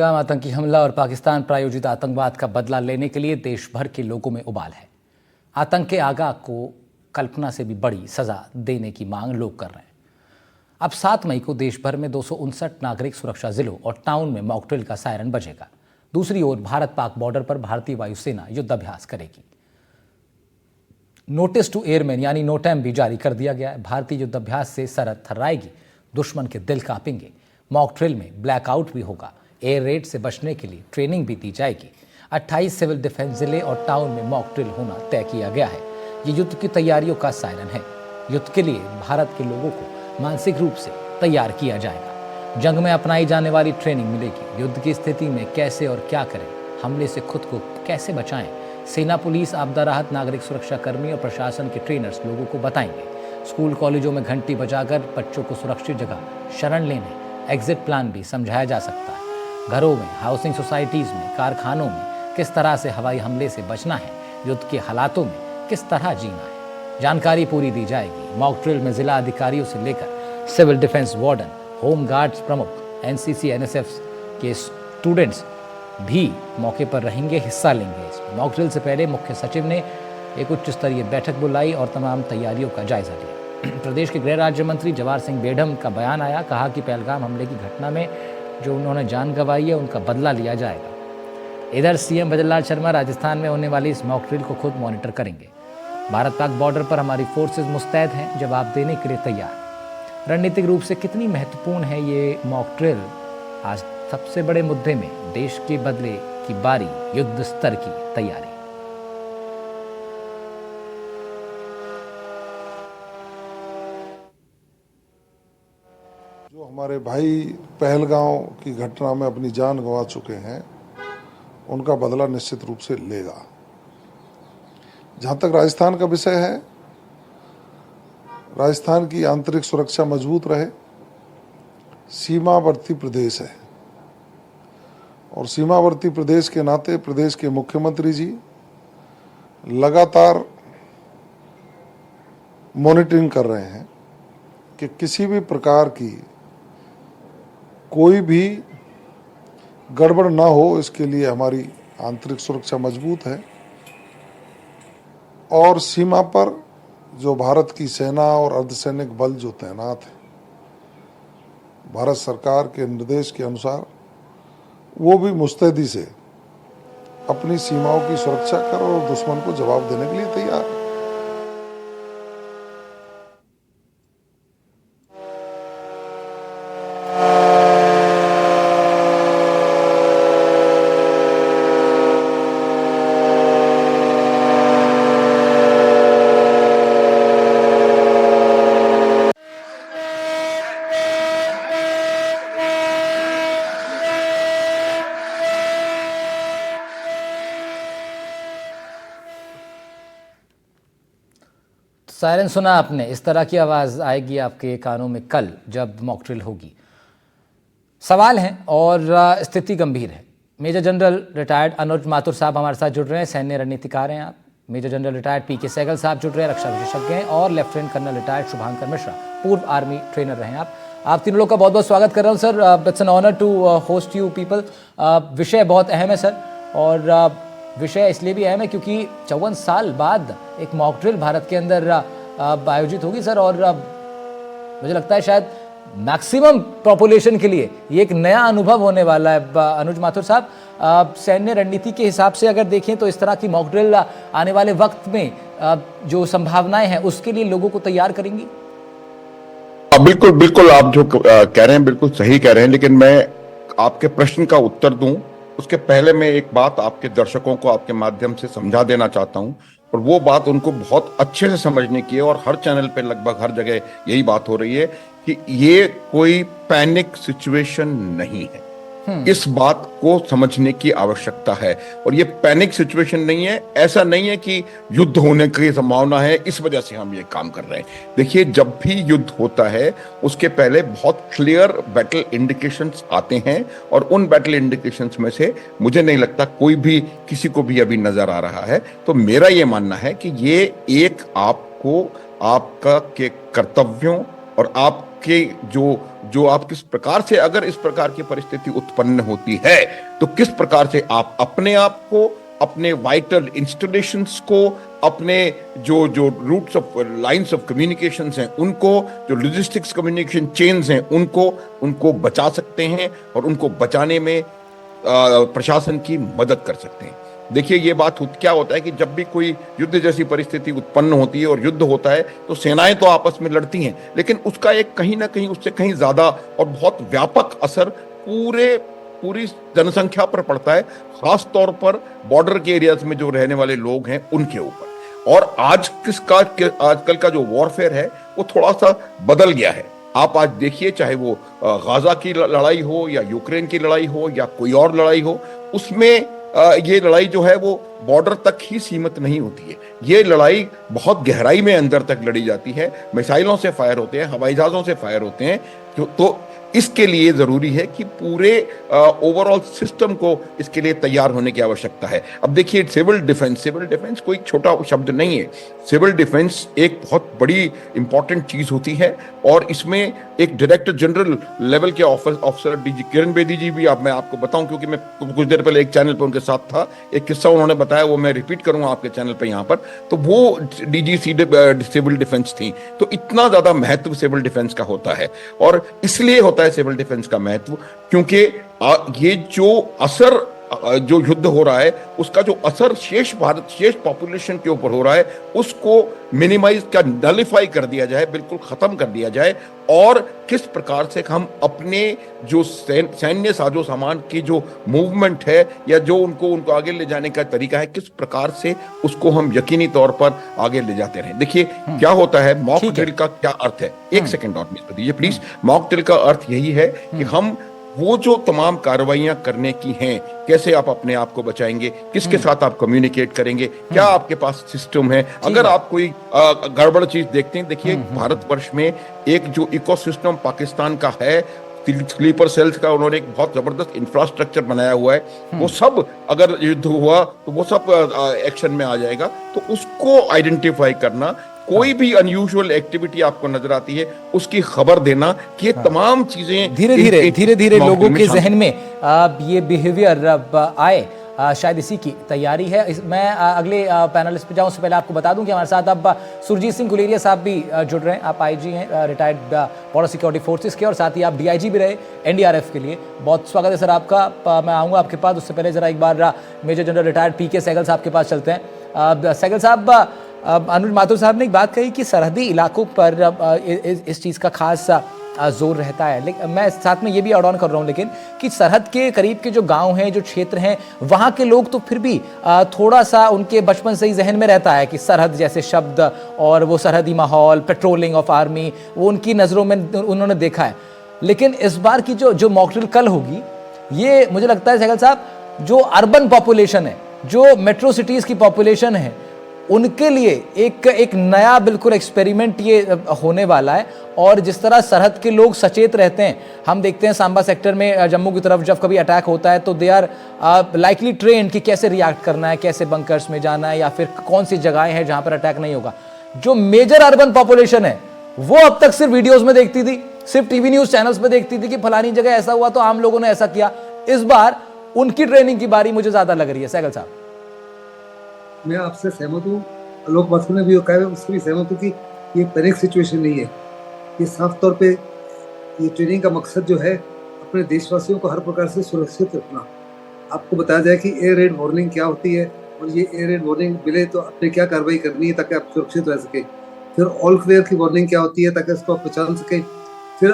आतंकी हमला और पाकिस्तान प्रायोजित आतंकवाद का बदला लेने के लिए देश भर के लोगों में उबाल है। आतंक के आगाह को कल्पना से भी बड़ी सजा देने की मांग लोग कर रहे हैं। अब 7 मई को देश भर में 259 नागरिक सुरक्षा जिलों और टाउन में मॉक ड्रिल का सायरन बजेगा। दूसरी ओर भारत पाक बॉर्डर पर भारतीय वायुसेना युद्धाभ्यास करेगी। नोटिस टू एयरमैन यानी नोटैम भी जारी कर दिया गया है। भारतीय युद्धाभ्यास से सरहद थर्राएगी, दुश्मन के दिल कांपेंगे। मॉक ड्रिल में ब्लैकआउट भी होगा। एयर रेड से बचने के लिए ट्रेनिंग भी दी जाएगी। 28 सिविल डिफेंस जिले और टाउन में मॉक ड्रिल होना तय किया गया है। ये युद्ध की तैयारियों का सायरन है। युद्ध के लिए भारत के लोगों को मानसिक रूप से तैयार किया जाएगा। जंग में अपनाई जाने वाली ट्रेनिंग मिलेगी। युद्ध की स्थिति में कैसे और क्या करें, हमले से खुद को कैसे बचाएं, सेना, पुलिस, आपदा राहत, नागरिक सुरक्षा कर्मी और प्रशासन के ट्रेनर्स लोगों को बताएंगे। स्कूल कॉलेजों में घंटी बजाकर बच्चों को सुरक्षित जगह शरण लेने, एग्जिट प्लान भी समझाया जा सकता है। घरों में, हाउसिंग सोसाइटीज़ में, कारखानों में किस तरह से हवाई हमले से बचना है, युद्ध के हालातों में किस तरह जीना है, जानकारी पूरी दी जाएगी। मॉक ड्रिल में जिला अधिकारियों से लेकर civil defence warden, home guards प्रमुख, एनसीसी, एनएसएस के स्टूडेंट्स भी मौके पर रहेंगे, हिस्सा लेंगे। इस मॉक ड्रिल से पहले मुख्य सचिव ने एक उच्च स्तरीय बैठक बुलाई और तमाम तैयारियों का जायजा लिया। प्रदेश के गृह राज्य मंत्री जवाहर सिंह बेढम का बयान आया, कहा कि पहलगाम हमले की घटना में जो उन्होंने जान गंवाई है उनका बदला लिया जाएगा। इधर सीएम भजनलाल शर्मा राजस्थान में होने वाली इस मॉक ड्रिल को खुद मॉनिटर करेंगे। भारत पाक बॉर्डर पर हमारी फोर्सेज मुस्तैद हैं, जवाब देने के लिए तैयार। रणनीतिक रूप से कितनी महत्वपूर्ण है ये मॉक ड्रिल? आज सबसे बड़े मुद्दे में देश के बदले की बारी, युद्ध स्तर की तैयारी। जो हमारे भाई पहलगांव की घटना में अपनी जान गंवा चुके हैं, उनका बदला निश्चित रूप से लेगा। जहां तक राजस्थान का विषय है, राजस्थान की आंतरिक सुरक्षा मजबूत रहे। सीमावर्ती प्रदेश है और सीमावर्ती प्रदेश के नाते प्रदेश के मुख्यमंत्री जी लगातार मॉनिटरिंग कर रहे हैं कि किसी भी प्रकार की कोई भी गड़बड़ ना हो। इसके लिए हमारी आंतरिक सुरक्षा मजबूत है और सीमा पर जो भारत की सेना और अर्धसैनिक बल जो तैनात है, भारत सरकार के निर्देश के अनुसार वो भी मुस्तैदी से अपनी सीमाओं की सुरक्षा कर और दुश्मन को जवाब देने के लिए तैयार है। सायरन सुना आपने, इस तरह की आवाज़ आएगी आपके कानों में कल जब मॉक ड्रिल होगी। सवाल हैं और स्थिति गंभीर है। मेजर जनरल रिटायर्ड अनुज माथुर साहब हमारे साथ जुड़ रहे हैं, सैन्य रणनीतिकार हैं आप। Major general retired PK Sehgal साहब जुड़ रहे हैं, रक्षा विशेषज्ञ हैं। और lieutenant colonel retired Shubhankar Mishra, पूर्व आर्मी ट्रेनर रहे हैं आप तीनों लोग का बहुत बहुत स्वागत कर रहा हूँ sir. It's an honour to host you people. विषय बहुत अहम है सर, और विषय इसलिए भी अहम है क्योंकि 54 साल बाद एक मॉक ड्रिल भारत के अंदर आयोजित होगी सर। और मुझे लगता है शायद मैक्सिमम पॉपुलेशन के लिए ये एक नया अनुभव होने वाला है। अनुज माथुर साहब, सैन्य रणनीति के हिसाब से अगर देखें तो इस तरह की मॉक ड्रिल आने वाले वक्त में जो संभावनाएं हैं उसके लिए लोगों को तैयार करेंगी। बिल्कुल बिल्कुल, आप जो कह रहे हैं बिल्कुल सही कह रहे हैं, लेकिन मैं आपके प्रश्न का उत्तर दूं उसके पहले मैं एक बात आपके दर्शकों को आपके माध्यम से समझा देना चाहता हूं, और वो बात उनको बहुत अच्छे से समझने की है। और हर चैनल पे लगभग हर जगह यही बात हो रही है कि ये कोई पैनिक सिचुएशन नहीं है। इस बात को समझने की आवश्यकता है। और ये पैनिक सिचुएशन नहीं है, ऐसा नहीं है कि युद्ध होने की संभावना है इस वजह से हम ये काम कर रहे हैं। देखिए, जब भी युद्ध होता है उसके पहले बहुत क्लियर बैटल इंडिकेशंस आते हैं, और उन बैटल इंडिकेशंस में से मुझे नहीं लगता कोई भी किसी को भी अभी नजर आ रहा है। तो मेरा ये मानना है कि ये एक आपको आपका के कर्तव्यों और आपके जो जो आप किस प्रकार से, अगर इस प्रकार की परिस्थिति उत्पन्न होती है तो किस प्रकार से आप अपने आप को, अपने वाइटल इंस्टॉलेशंस को, अपने जो जो routes of lines of communications हैं उनको, जो लॉजिस्टिक्स कम्युनिकेशन चेन्स हैं उनको बचा सकते हैं और उनको बचाने में प्रशासन की मदद कर सकते हैं। देखिए, ये बात क्या होता है कि जब भी कोई युद्ध जैसी परिस्थिति उत्पन्न होती है और युद्ध होता है तो सेनाएं तो आपस में लड़ती हैं, लेकिन उसका एक कहीं ना कहीं उससे कहीं ज्यादा और बहुत व्यापक असर पूरी जनसंख्या पर पड़ता है, खास तौर पर बॉर्डर के एरियाज में जो रहने वाले लोग हैं उनके ऊपर। और आजकल का जो वॉरफेयर है वो थोड़ा सा बदल गया है। आप आज देखिए, चाहे वो गाजा की लड़ाई हो या यूक्रेन की लड़ाई हो या कोई और लड़ाई हो, उसमें ये लड़ाई जो है वो बॉर्डर तक ही सीमित नहीं होती है। ये लड़ाई बहुत गहराई में अंदर तक लड़ी जाती है, मिसाइलों से फायर होते हैं, हवाई जहाजों से फायर होते हैं। तो इसके लिए जरूरी है कि पूरे ओवरऑल सिस्टम को इसके लिए तैयार होने की आवश्यकता है। अब देखिए, सिविल डिफेंस कोई छोटा शब्द नहीं है। सिविल डिफेंस एक बहुत बड़ी इंपॉर्टेंट चीज होती है और इसमें एक डायरेक्टर जनरल लेवल के ऑफिसर डीजी किरण बेदी जी भी, मैं आपको बताऊं क्योंकि मैं कुछ देर पहले एक चैनल पर उनके साथ था, एक किस्सा उन्होंने बताया, वो मैं रिपीट करूंगा आपके चैनल पर यहाँ पर। तो वो डीजीसी सिविल डिफेंस थी। तो इतना ज्यादा महत्व सिविल डिफेंस का होता है, और इसलिए होता है सिविल डिफेंस का महत्व क्योंकि ये जो युद्ध हो रहा है उसका जो असर शेष पॉपुलेशन के ऊपर हो रहा है उसको मिनिमाइज नलिफाई कर दिया जाए, बिल्कुल खत्म कर दिया जाए। और किस प्रकार से हम अपने जो सैन्य साजो सामान की जो मूवमेंट है या जो उनको आगे ले जाने का तरीका है, किस प्रकार से उसको हम यकीनी तौर पर आगे ले जाते रहें। देखिए क्या होता है, मॉक ड्रिल का क्या अर्थ है, एक सेकंड और दीजिए प्लीज। मॉक ड्रिल का अर्थ यही है कि हम वो जो तमाम कार्रवाइयां करने की हैं, कैसे आप अपने आप को बचाएंगे, किसके साथ आप कम्युनिकेट करेंगे, क्या आपके पास सिस्टम है। अगर आप कोई गड़बड़ चीज देखते हैं, देखिए भारतवर्ष में एक जो इकोसिस्टम पाकिस्तान का है, स्लीपर सेल्स का उन्होंने एक बहुत जबरदस्त इंफ्रास्ट्रक्चर बनाया हुआ है, वो सब अगर युद्ध हुआ तो वो सब एक्शन में आ जाएगा। तो उसको आइडेंटिफाई करना, कोई भी अनयूजुअल एक्टिविटी आपको नजर आती है उसकी खबर देना, कि ये तमाम चीजें धीरे धीरे लोगों के जहन में ये बिहेवियर आए, शायद इसी की तैयारी है। मैं अगले पैनलिस्ट पे जाऊं उससे पहले आपको बता दूं कि हमारे साथ अब सुरजीत सिंह गुलेरिया साहब भी जुड़ रहे हैं। आप आईजी हैं रिटायर्ड बॉर्डर सिक्योरिटी फोर्सेस के, और साथ ही आप डीआईजी भी रहे एनडीआरएफ के लिए। बहुत स्वागत है सर आपका। मैं आऊँगा आपके पास, उससे पहले जरा एक बार major general retired PK Sehgal साहब के पास चलते हैं। सहगल साहब, अनुज माथुर साहब ने एक बात कही कि सरहदी इलाकों पर इस चीज़ का खास जोर रहता है, लेकिन मैं साथ में ये भी ऐड ऑन कर रहा हूँ लेकिन कि सरहद के करीब के जो गांव हैं, जो क्षेत्र हैं, वहाँ के लोग तो फिर भी थोड़ा सा उनके बचपन से ही जहन में रहता है कि सरहद जैसे शब्द और वो सरहदी माहौल, पेट्रोलिंग ऑफ आर्मी, वो उनकी नज़रों में उन्होंने देखा है। लेकिन इस बार की जो मॉक ड्रिल कल होगी, ये मुझे लगता है सहगल साहब, जो अर्बन पॉपुलेशन है, जो मेट्रो सिटीज़ की पॉपुलेशन है, उनके लिए एक नया बिल्कुल एक्सपेरिमेंट ये होने वाला है। और जिस तरह सरहद के लोग सचेत रहते हैं, हम देखते हैं सांबा सेक्टर में जम्मू की तरफ जब कभी अटैक होता है तो दे आर लाइकली ट्रेंड कि कैसे रिएक्ट करना है, कैसे बंकर्स में जाना है, या फिर कौन सी जगहें हैं जहां पर अटैक नहीं होगा। जो मेजर अर्बन पॉपुलेशन है वो अब तक सिर्फ वीडियोज में देखती थी, सिर्फ टीवी न्यूज चैनल्स पे देखती थी कि फलानी जगह ऐसा हुआ तो आम लोगों ने ऐसा किया। इस बार उनकी ट्रेनिंग की बारी मुझे ज्यादा लग रही है। सहगल साहब, मैं आपसे सहमत हूँ, लोक बात में भी कहा है, उससे भी सहमत हूँ कि ये पैनिक सिचुएशन नहीं है। ये साफ तौर पे ये ट्रेनिंग का मकसद जो है अपने देशवासियों को हर प्रकार से सुरक्षित रखना। आपको बताया जाए कि एयर रेड वार्निंग क्या होती है और ये एयर रेड वार्निंग मिले तो आपने क्या कार्रवाई करनी है ताकि आप सुरक्षित रह सके। फिर ऑल क्लियर की वार्निंग क्या होती है ताकि इसको आप पहचान सके। फिर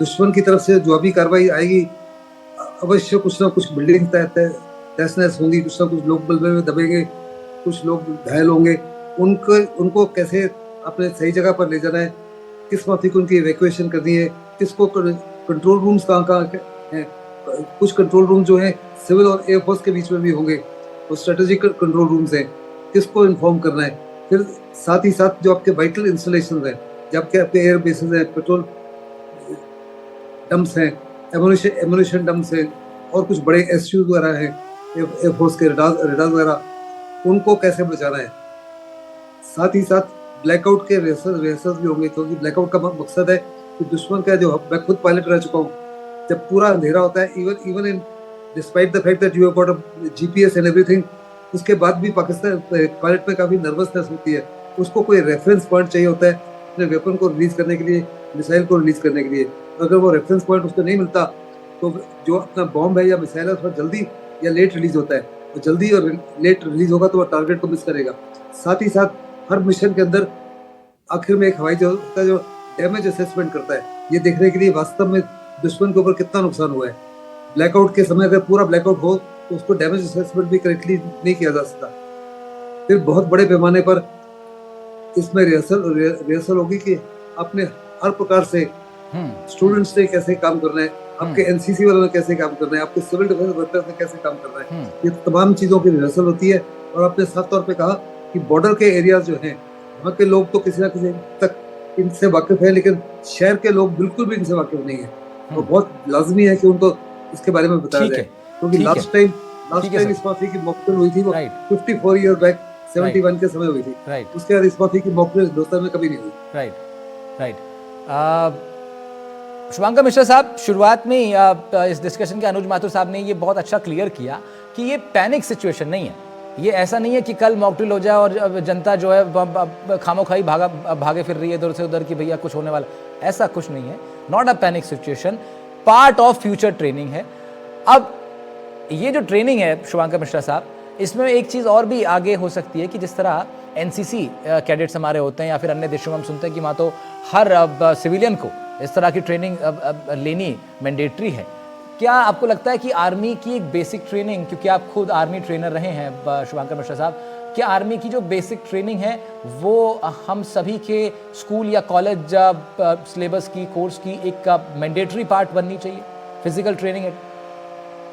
दुश्मन की तरफ से जो भी कार्रवाई आएगी, अवश्य कुछ ना कुछ बिल्डिंग तहस नहस होंगी, कुछ ना कुछ लोग बल्बे में दबेंगे, कुछ लोग घायल होंगे। उनको कैसे अपने सही जगह पर ले जाना है, किस माफी को उनकी इवैक्यूएशन करनी है, किसको कंट्रोल रूम्स कहाँ हैं। कुछ कंट्रोल रूम जो है सिविल और एयरफोर्स के बीच में भी होंगे, वो स्ट्रेटेजिक कंट्रोल रूम्स हैं, किसको इन्फॉर्म करना है। फिर साथ ही साथ जो आपके वाइटल इंस्टॉलेशन हैं, जब के आपके एयर बेसिस हैं, पेट्रोल डम्प्स हैं, एमुनिशन डम्प्स हैं, और कुछ बड़े एसयू वगैरह हैं, एयरफोर्स के रडार वगैरह, उनको कैसे बचाना है। साथ ही साथ ब्लैकआउट के रिहर्सल्स भी होंगे, क्योंकि ब्लैकआउट का मकसद है कि दुश्मन का जो, मैं खुद पायलट रह चुका हूँ, जब पूरा अंधेरा होता है, even in despite the fact that you have got a GPS and everything, उसके बाद भी पाकिस्तान पायलट में काफी नर्वसनेस होती है। उसको कोई रेफरेंस पॉइंट चाहिए होता है अपने वेपन को रिलीज करने के लिए, मिसाइल को रिलीज करने के लिए। अगर वो रेफरेंस पॉइंट उसको नहीं मिलता तो जो अपना बॉम्ब है या मिसाइल है, थोड़ा जल्दी या लेट रिलीज होता है, तो जल्दी और लेट रिलीज होगा तो वो टारगेट को मिस करेगा। साथ ही साथ हर मिशन के अंदर आखिर में एक हवाई जहाज होता है जो डैमेज असेसमेंट करता है, ये देखने के लिए वास्तव में दुश्मन के ऊपर कितना नुकसान हुआ है। ब्लैकआउट के समय अगर पूरा ब्लैकआउट हो तो उसको डैमेज असेसमेंट भी करेक्टली नहीं किया जा सकता। फिर बहुत बड़े पैमाने पर इसमें रिहर्सल होगी कि आपने हर प्रकार से स्टूडेंट्स ने कैसे काम करना है, आपके एनसीसी वालों ने कैसे काम करना है, आपके सिविल डिफेंस वर्कर्स ने कैसे काम करना है, ये तमाम चीजों की रिहर्सल होती है। और आपने साफ तौर पे कहा कि बॉर्डर के एरियाज जो हैं, वहाँ के लोग तो किसी ना किसी तक इनसे वाकिफ है, लेकिन शहर के लोग बिल्कुल भी इनसे वाकिफ नहीं है। तो बहुत लाजमी है कि उनको इसके बारे में बताया जाए, क्योंकि लास्ट टाइम इस माफी की मॉकड्रिल हुई थी वो 54 ईयर बैक 71 के समय हुई थी। उसके बाद इस माफी की मॉकड्रिल हिंदुस्तान में कभी नहीं हुई। राइट। शुभांकर मिश्रा साहब, शुरुआत में इस डिस्कशन के अनुज माथुर साहब ने ये बहुत अच्छा क्लियर किया कि ये पैनिक सिचुएशन नहीं है। ये ऐसा नहीं है कि कल मॉकड्रिल हो जाए और जनता जो है खामोखाई भागे फिर रही है इधर से उधर कि भैया कुछ होने वाला, ऐसा कुछ नहीं है। Not a panic situation, part of future training है। अब ये जो ट्रेनिंग है शुभांकर मिश्रा साहब, इसमें एक चीज़ और भी आगे हो सकती है कि जिस तरह एनसीसी कैडेट्स हमारे होते हैं या फिर अन्य देशों में हम सुनते हैं कि वहाँ तो हर सिविलियन को इस तरह की ट्रेनिंग लेनी मैंडेटरी है। क्या आपको लगता है कि आर्मी की एक बेसिक ट्रेनिंग, क्योंकि आप खुद आर्मी ट्रेनर रहे हैं शुभांकर मिश्रा साहब, क्या आर्मी की जो बेसिक ट्रेनिंग है वो हम सभी के स्कूल या कॉलेज सिलेबस की, कोर्स की एक मैंडेटरी पार्ट बननी चाहिए? फिजिकल ट्रेनिंग है,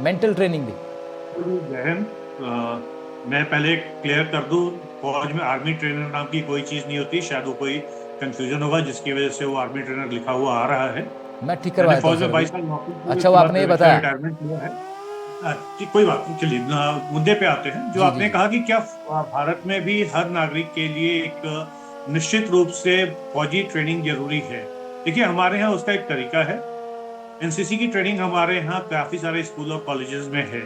मेंटल ट्रेनिंग भी। जहन मैं पहले क्लियर कर दूं, फौज में आर्मी ट्रेनर नाम की कोई चीज़ नहीं होती। शायद वो कोई कंफ्यूजन होगा जिसकी वजह से वो आर्मी ट्रेनर लिखा हुआ आ रहा है। मैं ठीक करवाया था फौज में 22 साल नौकरी। अच्छा, वो आपने ये बताया, रिटायरमेंट किया है। कोई बात नहीं, चलिए मुद्दे पे आते हैं। जो आपने कहा कि क्या भारत में भी हर नागरिक के लिए एक निश्चित रूप से फौजी ट्रेनिंग जरूरी है? देखिए, हमारे यहाँ उसका एक तरीका है। एनसीसी की ट्रेनिंग हमारे यहाँ काफी सारे स्कूल और कॉलेजेस में है।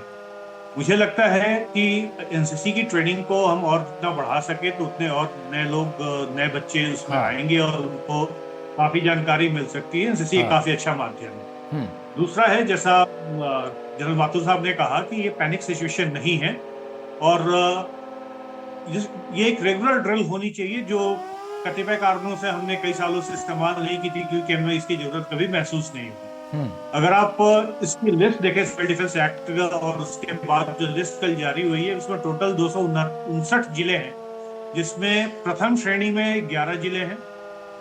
मुझे लगता है कि एनसीसी की ट्रेनिंग को हम और जितना बढ़ा सके तो उतने और नए लोग, नए बच्चे उसमें आएंगे और उनको काफी जानकारी मिल सकती है। एनसीसी एक काफी अच्छा माध्यम है। दूसरा है, जैसा जनरल माथुर साहब ने कहा कि ये पैनिक सिचुएशन नहीं है और ये एक रेगुलर ड्रिल होनी चाहिए जो कतिपय कारणों से हमने कई सालों से इस्तेमाल नहीं की थी, क्योंकि हमें इसकी जरूरत कभी महसूस नहीं हुई। अगर आप इसकी लिस्ट देखें सिविल डिफेंस एक्ट और उसके बाद जो लिस्ट कल जारी हुई है, उसमें टोटल 259 जिले हैं, जिसमें प्रथम श्रेणी में 11 जिले हैं,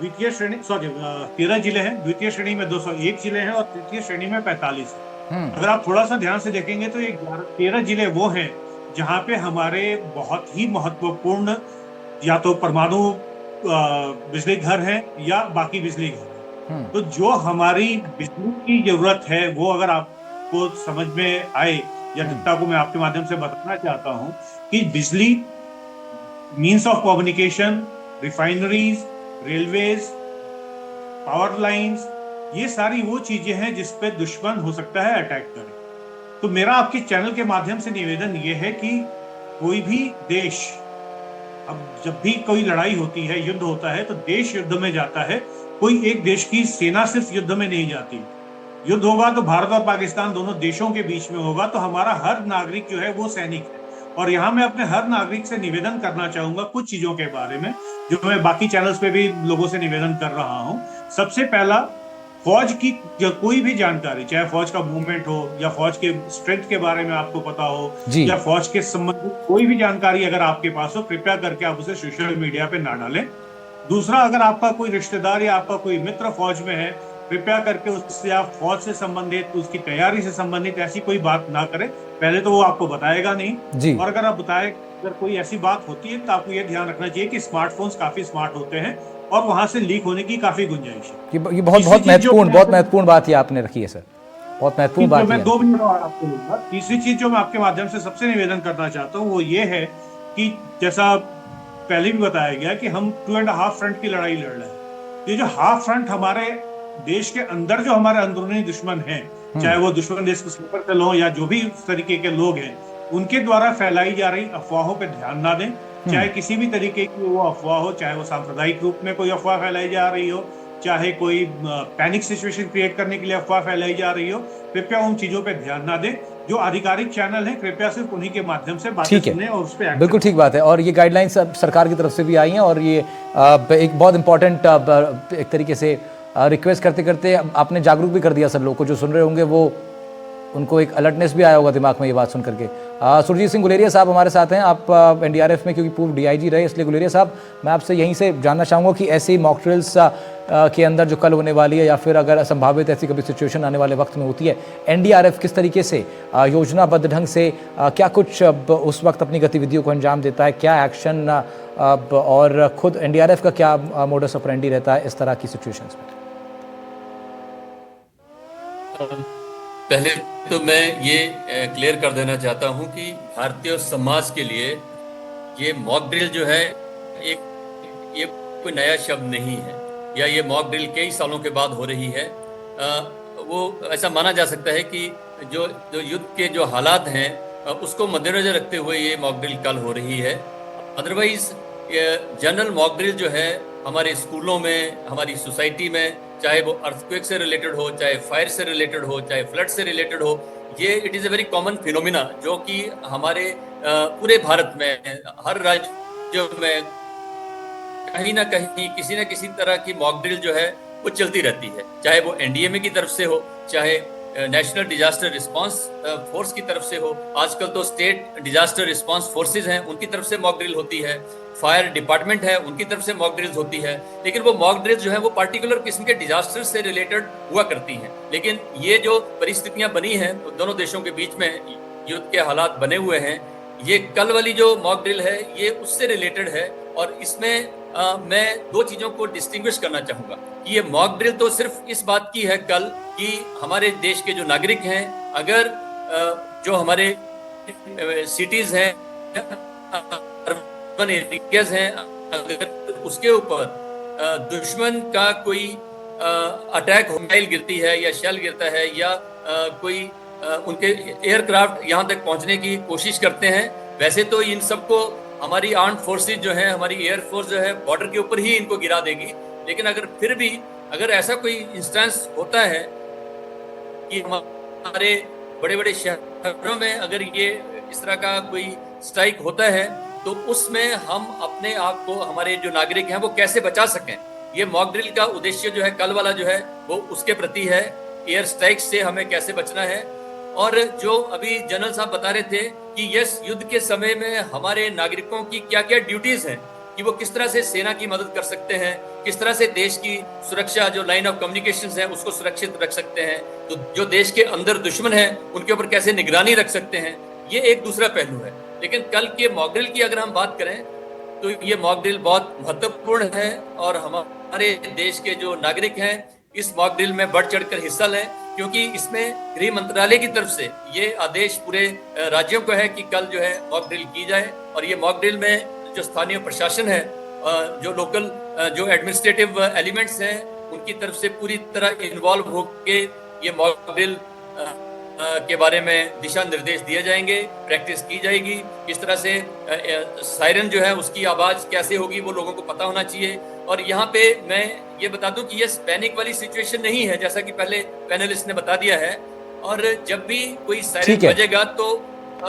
द्वितीय श्रेणी 13 जिले हैं, द्वितीय श्रेणी में 201 जिले हैं और तृतीय श्रेणी में 45 है। अगर आप थोड़ा सा ध्यान से देखेंगे तो ये 13 जिले वो हैं जहाँ पे हमारे बहुत ही महत्वपूर्ण या तो परमाणु बिजली घर है या बाकी बिजली घर। तो जो हमारी बिजली की जरूरत है वो अगर आपको समझ में आए, या जनता को मैं आपके माध्यम से बताना चाहता हूं कि बिजली, means of communication, refineries, railways, power lines, ये सारी वो चीजें हैं जिस पे दुश्मन हो सकता है अटैक करे। तो मेरा आपके चैनल के माध्यम से निवेदन ये है कि कोई भी देश, अब जब भी कोई लड़ाई होती है, युद्ध होता है, तो देश युद्ध में जाता है। कोई एक देश की सेना सिर्फ युद्ध में नहीं जाती। युद्ध होगा तो भारत और पाकिस्तान दोनों देशों के बीच में होगा, तो हमारा हर नागरिक जो है वो सैनिक है। और यहाँ मैं अपने हर नागरिक से निवेदन करना चाहूंगा कुछ चीजों के बारे में, जो मैं बाकी चैनल्स पे भी लोगों से निवेदन कर रहा हूँ। सबसे पहला, फौज की कोई भी जानकारी, चाहे फौज का मूवमेंट हो या फौज के स्ट्रेंथ के बारे में आपको पता हो या फौज के संबंधित कोई भी जानकारी अगर आपके पास हो, कृपया करके आप उसे सोशल मीडिया पे ना डालें। दूसरा, अगर आपका कोई रिश्तेदार या आपका कोई मित्र फौज में है, कृपया करके उससे आप फौज से संबंधित, उसकी तैयारी से संबंधित ऐसी कोई बात ना करें। पहले तो वो आपको बताएगा नहीं, और अगर आप बताए, अगर कोई ऐसी बात होती है तो आपको ये ध्यान रखना चाहिए कि स्मार्टफोन्स काफी स्मार्ट होते हैं और वहां से लीक होने की काफी गुंजाइश है। ये बहुत महत्वपूर्ण बात ये आपने रखी है सर, बहुत महत्वपूर्ण बात। मैं 2 मिनट और आपको दूंगा। तीसरी चीज जो मैं आपके माध्यम से सबसे निवेदन करना चाहता हूँ वो ये है कि जैसा पहले भी बताया गया कि हम 2.5 फ्रंट की लड़ाई लड़ रहे हैं। ये जो हाफ फ्रंट हमारे देश के अंदर जो हमारे अंदरूनी दुश्मन हैं, चाहे वो दुश्मन देश के स्लीपर सेल हो या जो भी उस तरीके के लोग हैं, उनके द्वारा फैलाई जा रही अफवाहों पे ध्यान ना दें। चाहे किसी भी तरीके की वो अफवाह हो, चाहे वो सांप्रदायिक रूप में कोई अफवाह फैलाई जा रही हो, चाहे कोई पैनिक सिचुएशन क्रिएट करने के लिए अफवाह फैलाई जा रही हो, कृपया उन चीजों पे ध्यान ना दें। जो आधिकारिक चैनल है, कृपया सिर्फ उन्हीं के माध्यम से बातें ठीक है, सुनें और उस पे बिल्कुल ठीक बात है। और ये गाइडलाइंस सरकार की तरफ से भी आई हैं और ये एक बहुत इंपॉर्टेंट एक तरीके से रिक्वेस्ट करते करते आपने जागरूक भी कर दिया सब लोग को, जो सुन रहे होंगे वो उनको एक अलर्टनेस भी आया होगा दिमाग में ये बात सुन करके। सुरजीत सिंह गुलेरिया साहब हमारे साथ हैं, आप एनडीआरएफ में क्योंकि पूर्व डीआईजी रहे, इसलिए गुलेरिया साहब मैं आपसे यहीं से जानना चाहूँगा कि ऐसे ही मॉक ड्रिल्स के अंदर जो कल होने वाली है या फिर अगर संभावित ऐसी कभी सिचुएशन आने वाले वक्त में होती है, एनडीआरएफ किस तरीके से योजनाबद्ध ढंग से क्या कुछ उस वक्त अपनी गतिविधियों को अंजाम देता है, क्या एक्शन और खुद एनडीआरएफ का क्या मोडस ऑपरेंडी रहता है इस तरह की सिचुएशंस में? पहले तो मैं ये क्लियर कर देना चाहता हूं कि भारतीय समाज के लिए ये मॉक ड्रिल जो है ये कोई नया शब्द नहीं है, या ये मॉक ड्रिल कई सालों के बाद हो रही है। वो ऐसा माना जा सकता है कि जो युद्ध के जो हालात हैं उसको मद्देनजर रखते हुए ये मॉक ड्रिल कल हो रही है। अदरवाइज जनरल मॉक ड्रिल जो है हमारे स्कूलों में, हमारी सोसाइटी में, चाहे वो अर्थक्वेक से रिलेटेड हो, चाहे फायर से रिलेटेड हो, चाहे फ्लड से रिलेटेड हो, ये it is a very common phenomena जो कि हमारे पूरे भारत में हर राज्य में कहीं ना कहीं किसी न किसी तरह की मॉक ड्रिल जो है वो चलती रहती है, चाहे वो एनडीएमए की तरफ से हो, चाहे नेशनल डिजास्टर रिस्पांस फोर्स की तरफ से हो, आजकल तो स्टेट डिजास्टर रिस्पांस फोर्सेज हैं उनकी तरफ से मॉक ड्रिल होती है, फायर डिपार्टमेंट है उनकी तरफ से मॉक ड्रिल्स होती है। लेकिन वो मॉक ड्रिल्स जो है वो पार्टिकुलर किस्म के डिजास्टर से रिलेटेड हुआ करती हैं। लेकिन ये जो परिस्थितियां बनी हैं दोनों देशों के बीच में, युद्ध के हालात बने हुए हैं, ये कल वाली जो मॉक ड्रिल है ये उससे रिलेटेड है। और इसमें मैं दो चीजों को डिस्टिंग्विश करना चाहूंगा कि ये मॉक ड्रिल तो सिर्फ इस बात की है कल कि हमारे देश के जो नागरिक हैं, अगर जो हमारे सिटीज हैं, अर्बन एरियाज हैं, अगर उसके ऊपर दुश्मन का कोई अटैक मिसाइल गिरती है या शेल गिरता है या कोई उनके एयरक्राफ्ट यहाँ तक पहुंचने की कोशिश करते हैं, वैसे तो इन सबको हमारी आर्म्ड फोर्सेज जो है, हमारी एयरफोर्स जो है बॉर्डर के ऊपर ही इनको गिरा देगी। लेकिन अगर फिर भी अगर ऐसा कोई इंस्टेंस होता है कि हमारे बड़े बड़े शहरों में अगर ये इस तरह का कोई स्ट्राइक होता है तो उसमें हम अपने आप को, हमारे जो नागरिक हैं वो कैसे बचा सकें, ये मॉक ड्रिल का उद्देश्य जो है कल वाला जो है वो उसके प्रति है। एयर स्ट्राइक से हमें कैसे बचना है। और जो अभी जनरल साहब बता रहे थे कि यस, युद्ध के समय में हमारे नागरिकों की क्या क्या ड्यूटीज हैं, कि वो किस तरह से सेना की मदद कर सकते हैं, किस तरह से देश की सुरक्षा, जो लाइन ऑफ कम्युनिकेशंस है उसको सुरक्षित रख सकते हैं, तो जो देश के अंदर दुश्मन है उनके ऊपर कैसे निगरानी रख सकते हैं, ये एक दूसरा पहलू है। लेकिन कल के मॉक ड्रिल की अगर हम बात करें तो ये मॉक ड्रिल बहुत महत्वपूर्ण है और हमारे देश के जो नागरिक हैं इस मॉक ड्रिल में बढ़ चढ़कर हिस्सा लें, क्योंकि इसमें गृह मंत्रालय की तरफ से ये आदेश पूरे राज्यों को है कि कल जो है मॉक ड्रिल की जाए। और ये मॉक ड्रिल में जो स्थानीय प्रशासन है, जो लोकल जो एडमिनिस्ट्रेटिव एलिमेंट्स हैं, उनकी तरफ से पूरी तरह इन्वॉल्व होके ये मॉक ड्रिल के बारे में दिशा निर्देश दिए जाएंगे, प्रैक्टिस की जाएगी। किस तरह से सायरन जो है उसकी आवाज़ कैसे होगी वो लोगों को पता होना चाहिए। और यहाँ पे मैं ये बता दूं कि ये पैनिक वाली सिचुएशन नहीं है, जैसा कि पहले पैनलिस्ट ने बता दिया है। और जब भी कोई सायरन बजेगा तो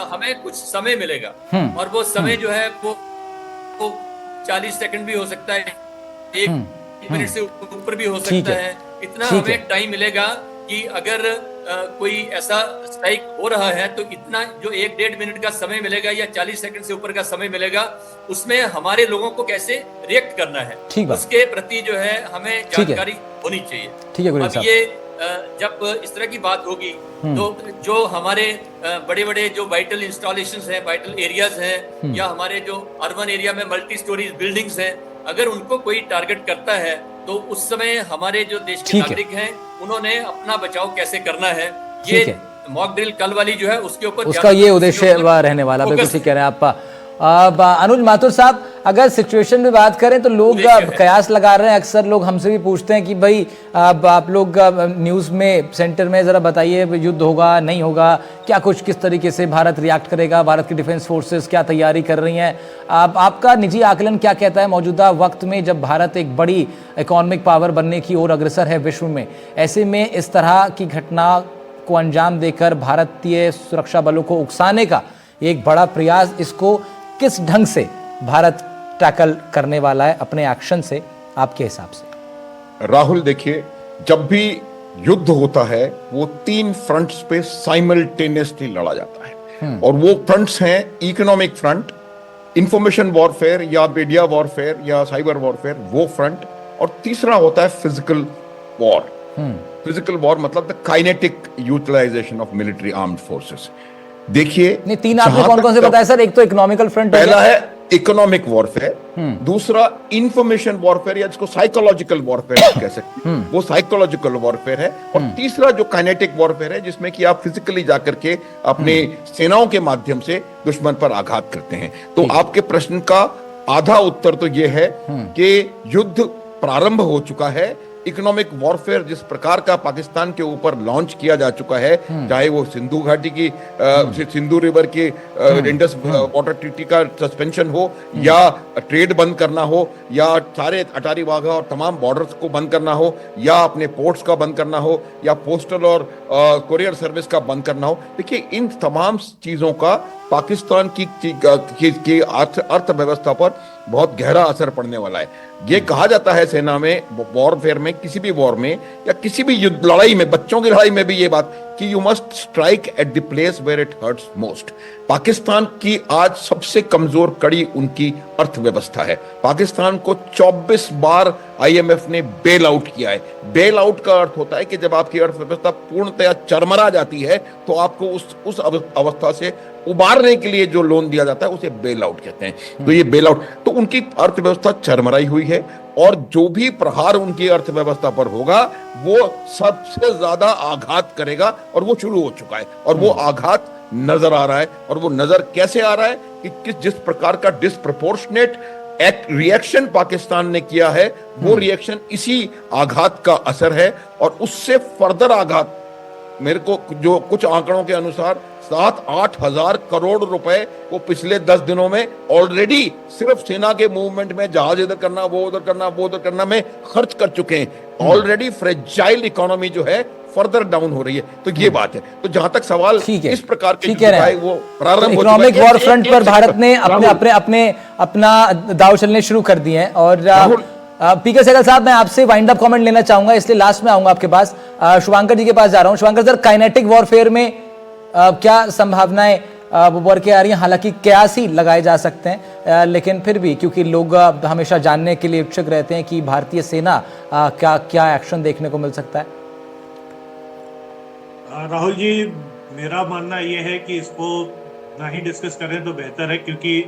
हमें कुछ समय मिलेगा, और वो समय जो है वो 40 सेकंड भी हो सकता है, 1 मिनट से ऊपर भी हो सकता है। इतना हमें टाइम मिलेगा कि अगर कोई ऐसा स्ट्राइक हो रहा है तो इतना जो 1-1.5 मिनट का समय मिलेगा या 40 सेकंड से ऊपर का समय मिलेगा, उसमें हमारे लोगों को कैसे रिएक्ट करना है उसके प्रति जो है हमें जानकारी होनी चाहिए। अब ये जब इस तरह की बात होगी तो जो हमारे बड़े बड़े जो वाइटल इंस्टॉलेशंस हैं, वाइटल एरियाज हैं, या हमारे जो अर्बन एरिया में मल्टी स्टोरीज बिल्डिंग्स हैं, अगर उनको कोई टारगेट करता है तो उस समय हमारे जो देश के नागरिक हैं उन्होंने अपना बचाव कैसे करना है, ये मॉक ड्रिल कल वाली जो है उसके ऊपर उसका ये उद्देश्य रहने वाला। बिल्कुल ठीक कह रहे हैं आप। अनुज माथुर साहब, अगर सिचुएशन में बात करें तो लोग कयास लगा रहे हैं, अक्सर लोग हमसे भी पूछते हैं कि भाई आप लोग न्यूज़ में सेंटर में ज़रा बताइए युद्ध होगा नहीं होगा, क्या कुछ किस तरीके से भारत रिएक्ट करेगा, भारत की डिफेंस फोर्सेस क्या तैयारी कर रही हैं, आपका निजी आकलन क्या कहता है मौजूदा वक्त में जब भारत एक बड़ी इकोनॉमिक पावर बनने की ओर अग्रसर है विश्व में, ऐसे में इस तरह की घटना को अंजाम देकर भारतीय सुरक्षा बलों को उकसाने का एक बड़ा प्रयास, इसको किस ढंग से भारत टैकल करने वाला है अपने एक्शन से आपके हिसाब से? राहुल देखिए, जब भी युद्ध होता है वो 3 फ्रंट्स पे साइमल्टेनियसली लड़ा जाता है और वो फ्रंट्स हैं इकोनॉमिक फ्रंट, इंफॉर्मेशन वॉरफेयर या मीडिया वॉरफेयर या साइबर वॉरफेयर वो फ्रंट, और तीसरा होता है फिजिकल वॉर। फिजिकल वॉर मतलब the kinetic utilization of military armed forces. देखिए, नहीं, 3 आपने कौन कौन से बताया सर? एक तो इकोनॉमिकल फ्रंट, पहला है इकोनॉमिक वॉरफेयर, दूसरा इंफॉर्मेशन वॉरफेयर या जिसको साइकोलॉजिकल वॉरफेयर कह सकते हैं, वो साइकोलॉजिकल वॉरफेयर है, और तीसरा जो काइनेटिक वॉरफेयर है जिसमें कि आप फिजिकली जाकर के अपने सेनाओं के माध्यम से दुश्मन पर आघात करते हैं। तो आपके प्रश्न का आधा उत्तर तो यह है कि युद्ध प्रारंभ हो चुका है। इकोनॉमिक वॉरफेयर जिस प्रकार का पाकिस्तान के ऊपर लॉन्च किया जा चुका है, चाहे वो सिंधु घाटी की सिंधु रिवर की इंडस वाटर ट्रीटी का सस्पेंशन हो, या ट्रेड बंद करना हो, या सारे अटारी वाघा और तमाम बॉर्डर्स को बंद करना हो, या अपने पोर्ट्स का बंद करना हो, या पोस्टल और कुरियर सर्विस का बंद करना हो, देखिए इन तमाम चीजों का पाकिस्तान की अर्थव्यवस्था पर बहुत गहरा असर पड़ने वाला है। ये कहा जाता है सेना में, वॉरफेयर में, किसी भी वॉर में या किसी भी युद्ध लड़ाई में, बच्चों की लड़ाई में भी ये बात कि you must strike at the place where it hurts most. Pakistan की आज सबसे कमजोर कड़ी उनकी अर्थव्यवस्था है। पाकिस्तान को 24 बार आईएमएफ ने बेल आउट किया है। बेल आउट का अर्थ होता है कि जब आपकी अर्थव्यवस्था पूर्णतया चरमरा जाती है तो आपको उस अवस्था से उबारने के लिए जो लोन दिया जाता है उसे बेल आउट कहते हैं। तो ये बेल आउट, तो उनकी अर्थव्यवस्था चरमराई हुई है, और जो भी प्रहार उनकी अर्थव्यवस्था पर होगा वो सबसे ज्यादा आघात करेगा, और वो शुरू हो चुका है, और वो आघात नजर आ रहा है। और वो नजर कैसे आ रहा है कि जिस प्रकार का डिस्प्रपोर्शनेट रिएक्शन पाकिस्तान ने किया है, वो रिएक्शन इसी आघात का असर है, और उससे फर्दर आघात, मेरे को जो कुछ आंकड़ों के अनुसार 7-8 हजार करोड़ रुपए वो पिछले 10 दिनों में ऑलरेडी सिर्फ सेना के मूवमेंट में, जहाज इधर करना, वो उधर करना, वो उधर करना में खर्च कर चुके हैं। ऑलरेडी फ्रेजाइल इकोनॉमी जो है फर्दर डाउन हो रही है। तो ये बात है। तो जहां तक सवाल इस प्रकार के वो प्रारंभ इकोनॉमिक वॉर फ्रंट पर भारत ने अपना दाव चलने शुरू कर दिए हैं। और पीके सहगल साहब, मैं आपसे वाइंड अप कमेंट लेना चाहूंगा, इसलिए लास्ट में आऊंगा आपके पास। शुभांकर जी के पास जा रहा हूं। शुभांकर सर, काइनेटिक वॉरफेयर में क्या संभावनाएं उभर के आ रही हैं? हालांकि कयास ही लगाए जा सकते हैं, लेकिन फिर भी क्योंकि लोग हमेशा जानने के लिए इच्छुक रहते हैं कि भारतीय सेना क्या क्या एक्शन देखने को मिल सकता है। राहुल जी, मेरा मानना यह है कि इसको ना ही डिस्कस करें तो बेहतर है, क्योंकि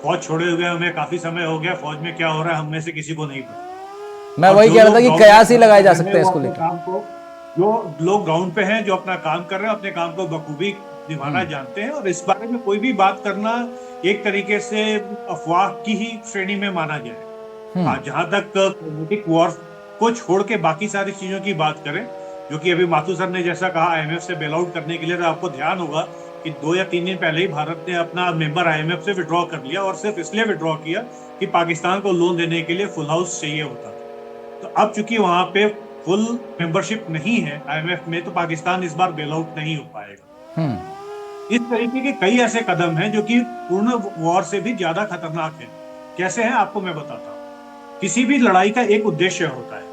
फौज छोड़े हुए हमें काफी समय हो गया। फौज में क्या हो रहा है हम में से किसी को नहीं पता। मैं वही कह रहा था कि कयास ही लगाए जा सकते हैं इसको लेकर। जो लोग ग्राउंड पे हैं, जो अपना काम कर रहे हैं, अपने काम को बखूबी निभाना जानते हैं, और इस बारे में कोई भी बात करना एक तरीके से अफवाह की ही श्रेणी में माना जाए। जहां तक काइनेटिक वॉर को छोड़ के बाकी सारी चीजों की बात करें, जो कि अभी माथुर सर ने जैसा कहा आईएमएफ से बेल आउट करने के लिए, तो आपको ध्यान होगा कि 2 या 3 दिन पहले ही भारत ने अपना मेंबर आईएमएफ से विड्रॉ कर लिया, और सिर्फ इसलिए विड्रॉ किया कि पाकिस्तान को लोन देने के लिए फुल हाउस चाहिए होता था। तो अब चूंकि वहां पे फुल मेंबरशिप नहीं है आईएमएफ में, तो पाकिस्तान इस बार बेल आउट नहीं हो पाएगा। इस तरीके के कई ऐसे कदम हैं जो कि पूर्ण वॉर से भी ज्यादा खतरनाक हैं। कैसे हैं आपको मैं बताता हूँ। किसी भी लड़ाई का एक उद्देश्य होता है।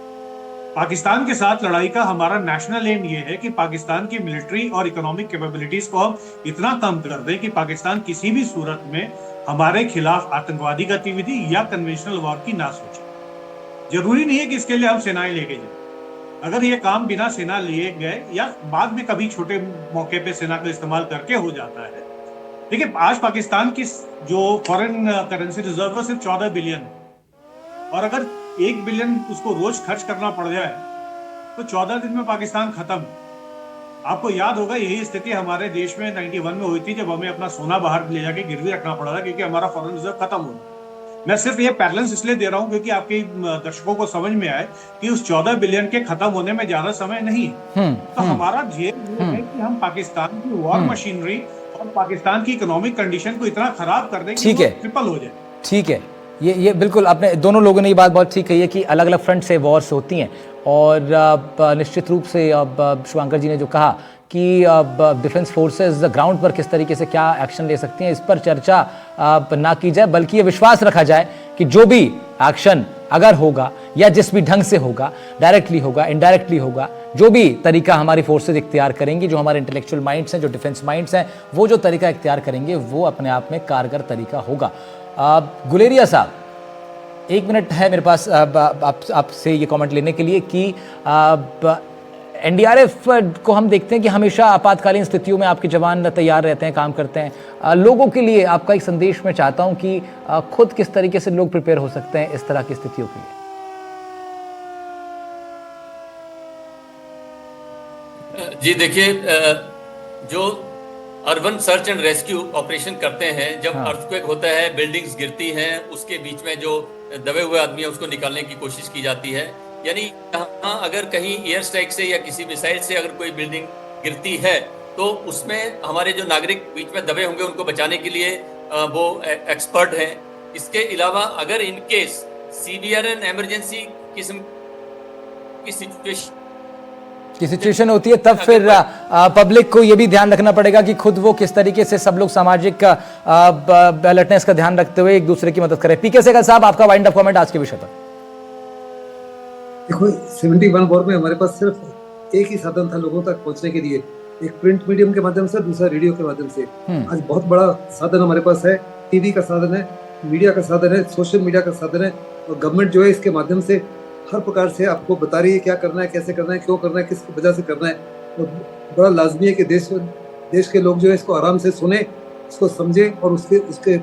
पाकिस्तान के साथ लड़ाई का हमारा नेशनल एम ये है कि पाकिस्तान की मिलिट्री और इकोनॉमिक कैपेबिलिटीज को हम इतना कम कर दें कि पाकिस्तान किसी भी सूरत में हमारे खिलाफ आतंकवादी गतिविधि या कन्वेंशनल वॉर की ना सोचे। जरूरी नहीं है कि इसके लिए हम सेनाएं लेके जाए। अगर ये काम बिना सेना लिए गए या बाद में कभी छोटे मौके पे सेना का इस्तेमाल करके हो जाता है। देखिए, आज पाकिस्तान की जो फॉरेन करेंसी रिजर्व है सिर्फ 14 बिलियन है, और अगर 1 बिलियन उसको रोज खर्च करना पड़ जाए तो 14 दिन में पाकिस्तान खत्म। आपको याद होगा यही स्थिति हमारे देश में 91 में हुई थी, जब हमें अपना सोना बाहर ले जाके गिरवी रखना पड़ा था क्योंकि हमारा फॉरेन रिजर्व खत्म हो गया। मैं सिर्फ ये पैरेलल्स इसलिए दे रहा हूं क्योंकि आपके दर्शकों को समझ में आए कि उस 14 बिलियन के खत्म होने में ज्यादा समय नहीं है। तो हमारा ध्येय ये है कि हम पाकिस्तान की वॉर मशीनरी और पाकिस्तान की इकोनॉमिक कंडीशन को इतना खराब कर दें कि वो ट्रिपल हो जाए। ठीक है, ये बिल्कुल आपने दोनों लोगों ने ये बात बहुत ठीक कही है कि अलग अलग फ्रंट से वॉर्स होती हैं, और निश्चित रूप से अब शुभांकर जी ने जो कहा कि अब डिफेंस फोर्सेस ग्राउंड पर किस तरीके से क्या एक्शन ले सकती हैं, इस पर चर्चा ना की जाए, बल्कि ये विश्वास रखा जाए कि जो भी एक्शन अगर होगा या जिस भी ढंग से होगा, डायरेक्टली होगा, इनडायरेक्टली होगा, जो भी तरीका हमारी फोर्सेज इख्तियार करेंगी, जो हमारे इंटेलेक्चुअल माइंड्स हैं, जो डिफेंस माइंड्स हैं, वो जो तरीका इख्तियार करेंगे वो अपने आप में कारगर तरीका होगा। गुलेरिया साहब, 1 मिनट है मेरे पास आपसे ये कमेंट लेने के लिए कि एनडीआरएफ को हम देखते हैं कि हमेशा आपातकालीन स्थितियों में आपके जवान तैयार रहते हैं, काम करते हैं। लोगों के लिए आपका एक संदेश मैं चाहता हूं कि खुद किस तरीके से लोग प्रिपेयर हो सकते हैं इस तरह की स्थितियों के लिए। जी देखिए, जो urban search and rescue operation करते हैं, जब अर्थक्वेक होता है, बिल्डिंग्स गिरती हैं, उसके बीच में जो दबे हुए आदमी है उसको निकालने की कोशिश की जाती है। यानी यहाँ अगर कहीं एयर स्ट्राइक से या किसी मिसाइल से अगर कोई बिल्डिंग गिरती है तो उसमें हमारे जो नागरिक बीच में दबे होंगे उनको बचाने के लिए वो एक्सपर्ट हैं। इसके अलावा अगर in case severe and emergency किस्म की सिचुएशन होती है, तब फिर पब्लिक को ये भी ध्यान रखना पड़ेगा कि खुद वो किस तरीके से सब लोग सामाजिक अलर्टनेस का ध्यान रखते हुए एक दूसरे की मदद करें। पीके सहगल साहब, आपका वाइंड अप कमेंट आज के विषय पर। देखो, 71 वॉर में हमारे पास सिर्फ एक ही साधन था लोगों तक पहुंचने के लिए, एक प्रिंट मीडियम के माध्यम से, दूसरा रेडियो के माध्यम से। आज बहुत बड़ा साधन हमारे पास है, टीवी का साधन है, मीडिया का साधन है, सोशल मीडिया का साधन है, और गवर्नमेंट जो है इसके माध्यम से हर प्रकार से आपको बता रही है क्या करना है, कैसे करना है, क्यों करना है, किस वजह से करना है। तो बड़ा लाजमी है कि देश के लोग जो है इसको आराम से सुने, इसको समझे और उसके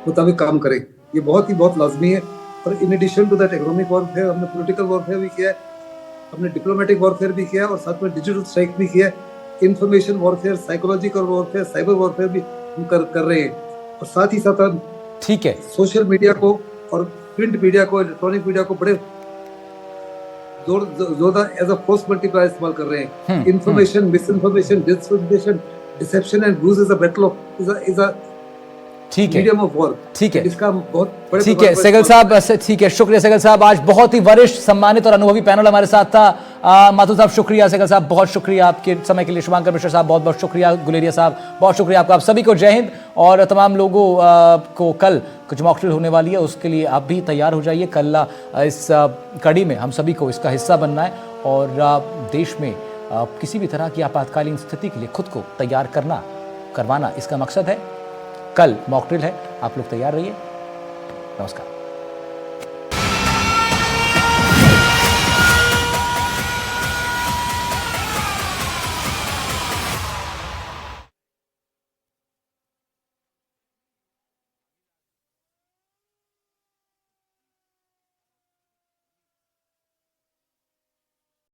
मुताबिक काम करें। ये बहुत लाजमी है। और in addition to that economic warfare हमने पॉलिटिकल वॉरफेयर भी किया है, हमने डिप्लोमेटिक वॉरफेयर भी किया है, और साथ में डिजिटल स्ट्राइक भी किया है, information warfare, psychological warfare, cyber warfare भी हम कर रहे हैं। और साथ ही साथ हम ठीक है सोशल मीडिया को और प्रिंट मीडिया को, इलेक्ट्रॉनिक मीडिया को बड़े जोरदार एज अ फोर्स मल्टीप्लायर इस्तेमाल कर रहे हैं। Information, misinformation, disinformation, dissipation and ROUGE is a battle of is a ठीक है, मीडियम ऑफ वॉर। ठीक है, इसका बहुत बड़े ठीक है सहगल साहब, ठीक है, शुक्रिया सहगल साहब। आज बहुत ही वरिष्ठ, सम्मानित और अनुभवी पैनल हमारे साथ था। माथुर साहब शुक्रिया, सहगल साहब बहुत शुक्रिया आपके समय के लिए, शुभांकर मिश्रा साहब बहुत बहुत शुक्रिया, गुलेरिया साहब बहुत शुक्रिया आपका। आप सभी को जय हिंद, और तमाम लोगों को कल कुछ मॉक ड्रिल होने वाली है, उसके लिए आप भी तैयार हो जाइए। कल इस कड़ी में हम सभी को इसका हिस्सा बनना है, और देश में किसी भी तरह की आपातकालीन स्थिति के लिए खुद को तैयार करवाना इसका मकसद है। कल मॉक ड्रिल है, आप लोग तैयार रहिए। नमस्कार।